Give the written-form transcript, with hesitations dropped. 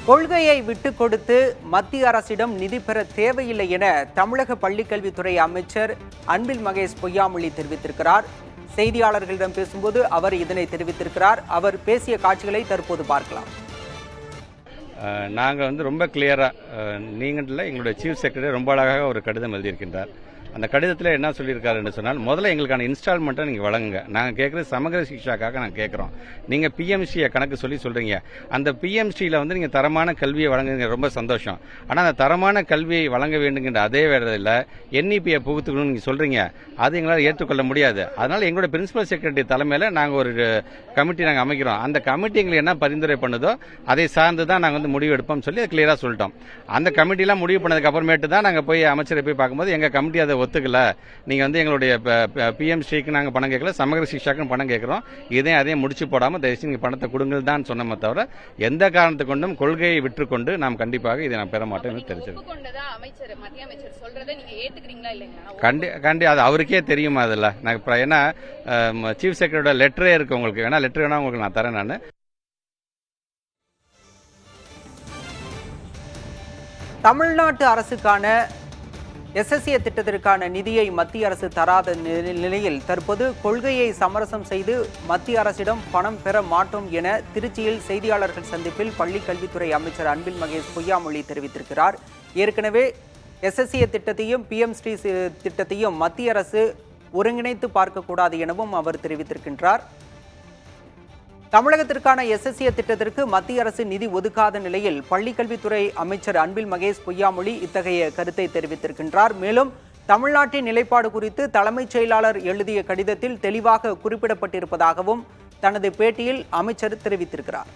கொள்கையை விட்டுக் கொடுத்து மத்திய அரசிடம் நிதி பெற தேவையில்லை என தமிழக பள்ளிக்கல்வித்துறை அமைச்சர் அன்பில் மகேஷ் பொய்யாமொழி தெரிவித்திருக்கிறார். செய்தியாளர்களிடம் பேசும்போது அவர் இதனை தெரிவித்திருக்கிறார். அவர் பேசிய காட்சிகளை தற்போது பார்க்கலாம். நாங்கள் ரொம்ப கிளியராக நீங்கள் எங்களுடைய சீஃப் செக்ரட்டரி ரொம்ப அழகாக ஒரு கடிதம் எழுதியிருக்கின்றார். அந்த கடிதத்தில் என்ன சொல்லியிருக்காருன்னு சொன்னால், முதல்ல எங்களுக்கான இன்ஸ்டால்மெண்ட்டை நீங்கள் வழங்குங்க. நாங்கள் கேட்குறது சமகர சிக்ஷாக்காக நாங்கள் கேட்குறோம். நீங்கள் பிஎம்சியை கணக்கு சொல்கிறீங்க. அந்த பிஎம்சியில் நீங்கள் தரமான கல்வியை வழங்குங்க, ரொம்ப சந்தோஷம். ஆனால் அந்த தரமான கல்வியை வழங்க வேண்டுங்கிற அதே வேளையில் என்இபியை புகுத்துக்கணும்னு நீங்கள் சொல்கிறீங்க. அது எங்களால் ஏற்றுக்கொள்ள முடியாது. அதனால் எங்களுடைய பிரின்சிபல் செக்ரட்டரி தலைமையில் நாங்கள் ஒரு கமிட்டி அமைக்கிறோம். அந்த கமிட்டி எங்களுக்கு என்ன பரிந்துரை பண்ணுதோ அதை சார்ந்து தான் நாங்கள் முடிவு எடுப்போம் சொல்லி அதை கிளியராக சொல்லிட்டோம். அந்த கமிட்டிலாம் முடிவு பண்ணதுக்கு அப்புறமேட்டு தான் நாங்கள் போய் அமைச்சரை போய் பார்க்கும்போது எங்கள் கமிட்டி அதை ஒத்துக்கல. நீங்க எங்களுடைய பிஎம்சிக்கு நாங்க பணம் கேட்கல, சமகர சிக்ஷாக்கு பணம் கேட்கிறோம். அதையும் முடிச்சு போடாம தயவுசெய்து நீங்க பணத்தை கொடுங்கள் தான் சொன்னமே தவிர எந்த காரணத்தை கொண்டும் கொள்கையை விற்றுக்கொண்டு நாம் கண்டிப்பாக இதை நான் பெற மாட்டேன்னு தெரிஞ்சிருக்கேன். அது அவருக்கே தெரியுமா? அதில் நான் ஏன்னா சீஃப் செக்ரட்டரியோட லெட்டரே இருக்கு உங்களுக்கு. வேணா லெட்டர் வேணா உங்களுக்கு நான் தரேன். நான் தமிழ்நாட்டு அரசுக்கான எஸ்எஸ்ஏ திட்டத்திற்கான நிதியை மத்திய அரசு தராத நிலையில் தற்போது கொள்கையை சமரசம் செய்து மத்திய அரசிடம் பணம் பெற மாட்டோம் என திருச்சியில் செய்தியாளர்கள் சந்திப்பில் பள்ளி கல்வித்துறை அமைச்சர் அன்பில் மகேஷ் பொய்யாமொழி தெரிவித்திருக்கிறார். ஏற்கனவே எஸ்எஸ்ஏ திட்டத்தையும் பிஎம்ஸ்ரீ திட்டத்தையும் மத்திய அரசு ஒருங்கிணைத்து பார்க்கக்கூடாது எனவும் அவர் தெரிவித்திருக்கின்றார். தமிழகத்திற்கான எஸ்எஸ்ஏ திட்டத்திற்கு மத்திய அரசு நிதி ஒதுக்காத நிலையில் பள்ளிக்கல்வித்துறை அமைச்சர் அன்பில் மகேஷ் பொய்யாமொழி இத்தகைய கருத்தை தெரிவித்திருக்கின்றார். மேலும் தமிழ்நாட்டின் நிலைப்பாடு குறித்து தலைமைச் செயலாளர் எழுதிய கடிதத்தில் தெளிவாக குறிப்பிடப்பட்டிருப்பதாகவும் தனது பேட்டியில் அமைச்சர் தெரிவித்திருக்கிறார்.